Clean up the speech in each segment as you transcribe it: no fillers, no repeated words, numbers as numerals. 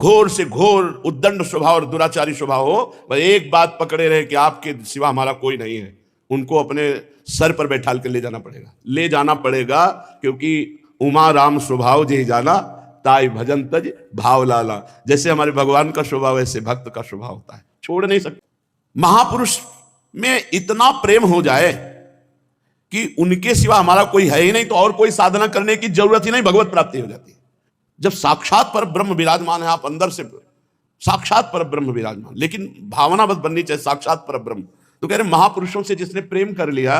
घोर से घोर उद्दंड स्वभाव और दुराचारी स्वभाव हो, बस एक बात पकड़े रहे कि आपके सिवा हमारा कोई नहीं है, उनको अपने सर पर बैठाल के ले जाना पड़ेगा, ले जाना पड़ेगा। क्योंकि उमा राम स्वभाव जे जाना, ताई भजन तज भाव लाला। जैसे हमारे भगवान का स्वभाव ऐसे भक्त का स्वभाव होता है, छोड़ नहीं सकते। महापुरुष में इतना प्रेम हो जाए कि उनके सिवा हमारा कोई है ही नहीं, तो और कोई साधना करने की जरूरत ही नहीं, भगवत प्राप्ति हो जाती है। जब साक्षात पर ब्रह्म विराजमान है, आप अंदर से साक्षात पर ब्रह्म विराजमान, लेकिन भावना बस बननी चाहिए साक्षात पर ब्रह्म। तो कह रहे महापुरुषों से जिसने प्रेम कर लिया,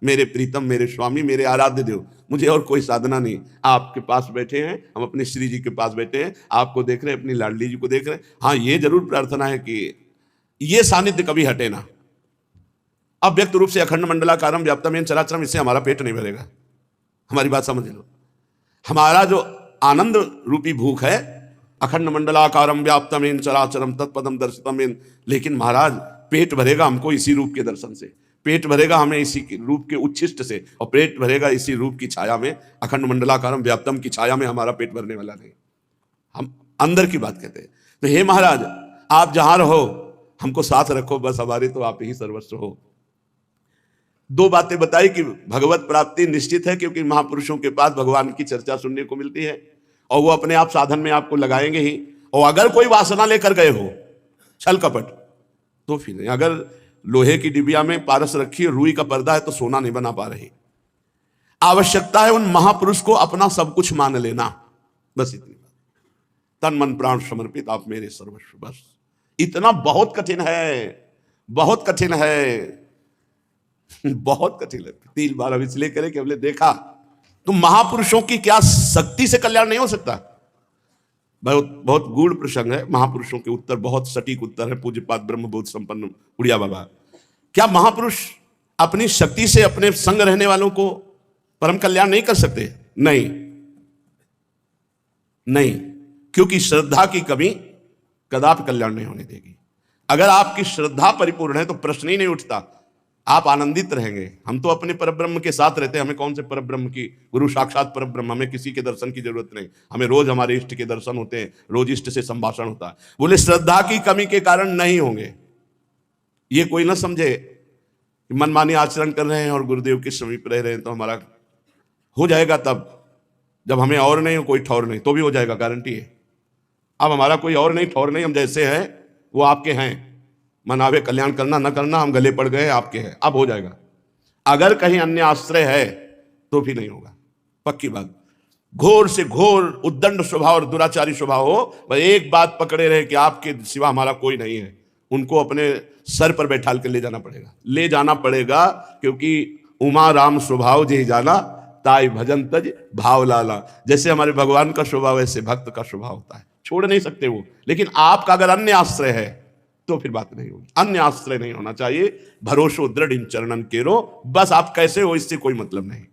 मेरे प्रीतम, मेरे स्वामी, मेरे आराध्य देव, मुझे और कोई साधना नहीं। आपके पास बैठे हैं, हम अपने श्री जी के पास बैठे हैं, आपको देख रहे हैं, अपनी लाडली जी को देख रहे हैं। हाँ, ये जरूर प्रार्थना है कि ये सानिध्य कभी हटे ना। अब व्यक्त रूप से अखंड मंडलाकारम व्याप्तम चराचरम, इससे हमारा पेट नहीं भरेगा। हमारी बात समझ लो, हमारा जो आनंद रूपी भूख है, अखंड मंडलाकारम व्याप्तम चराचरम तत्पदम दर्शितम। लेकिन महाराज पेट भरेगा हमको इसी रूप के दर्शन से, पेट भरेगा हमें इसी रूप के उच्छिष्ट से, और पेट भरेगा इसी रूप की छाया में, अखंड मंडलाकारम व्याप्तम की छाया में हमारा पेट भरने वाला नहीं। हम अंदर की बात कहते हैं। तो हे महाराज, आप जहां रहो हमको साथ रखो, बस हमारे तो आप ही सर्वस्व हो। दो बातें बताई कि भगवत प्राप्ति निश्चित है, क्योंकि महापुरुषों के पास भगवान की चर्चा सुनने को मिलती है, और वो अपने आप साधन में आपको लगाएंगे ही। और अगर कोई वासना लेकर गए हो, छल कपट, तो फिर नहीं। अगर लोहे की डिबिया में पारस रखी है, रुई का पर्दा है, तो सोना नहीं बना पा रही। आवश्यकता है उन महापुरुष को अपना सब कुछ मान लेना, बस इतनी बात। तन मन प्राण समर्पित आप मेरे सर्वस्व, बस इतना। बहुत कठिन है, बहुत कठिन है, बहुत कठिन है। 3 बार अब इसलिए करें कि हमने देखा तो महापुरुषों की क्या शक्ति से कल्याण नहीं हो सकता। बहुत बहुत गूढ़ प्रसंग है। महापुरुषों के उत्तर बहुत सटीक उत्तर है। पूज्यपाद ब्रह्मबोध संपन्न उड़िया बाबा, क्या महापुरुष अपनी शक्ति से अपने संग रहने वालों को परम कल्याण नहीं कर सकते? नहीं, नहीं, क्योंकि श्रद्धा की कमी कदापि कल्याण नहीं होने देगी। अगर आपकी श्रद्धा परिपूर्ण है तो प्रश्न ही नहीं उठता, आप आनंदित रहेंगे। हम तो अपने परब्रह्म के साथ रहते हैं, हमें कौन से परब्रह्म की, गुरु साक्षात परब्रह्म, हमें किसी के दर्शन की जरूरत नहीं। हमें रोज हमारे इष्ट के दर्शन होते हैं, रोज इष्ट से संभाषण होता है। बोले श्रद्धा की कमी के कारण नहीं होंगे। ये कोई ना समझे कि मनमानी आचरण कर रहे हैं और गुरुदेव के समीप रह रहे हैं तो हमारा हो जाएगा। तब जब हमें और नहीं, कोई ठौर नहीं, तो भी हो जाएगा, गारंटी है। अब हमारा कोई और नहीं, ठौर नहीं, हम जैसे हैं वो आपके हैं। मनावे कल्याण करना न करना, हम गले पड़ गए, आपके हैं, अब हो जाएगा। अगर कहीं अन्य आश्रय है तो भी नहीं होगा, पक्की बात। घोर से घोर उद्दंड स्वभाव और दुराचारी स्वभाव हो, बस एक बात पकड़े रहे कि आपके सिवा हमारा कोई नहीं है, उनको अपने सर पर बैठाल के ले जाना पड़ेगा, ले जाना पड़ेगा। क्योंकि उमा राम स्वभाव जे जाना, ताई भजन तज भाव लाला। जैसे हमारे भगवान का स्वभाव ऐसे भक्त का स्वभाव होता है, छोड़ नहीं सकते वो। लेकिन आपका अगर अन्य आश्रय है तो फिर बात नहीं होगी। अन्य आश्रय नहीं होना चाहिए। भरोसो दृढ़ इन चरणन केरो, बस आप कैसे हो इससे कोई मतलब नहीं।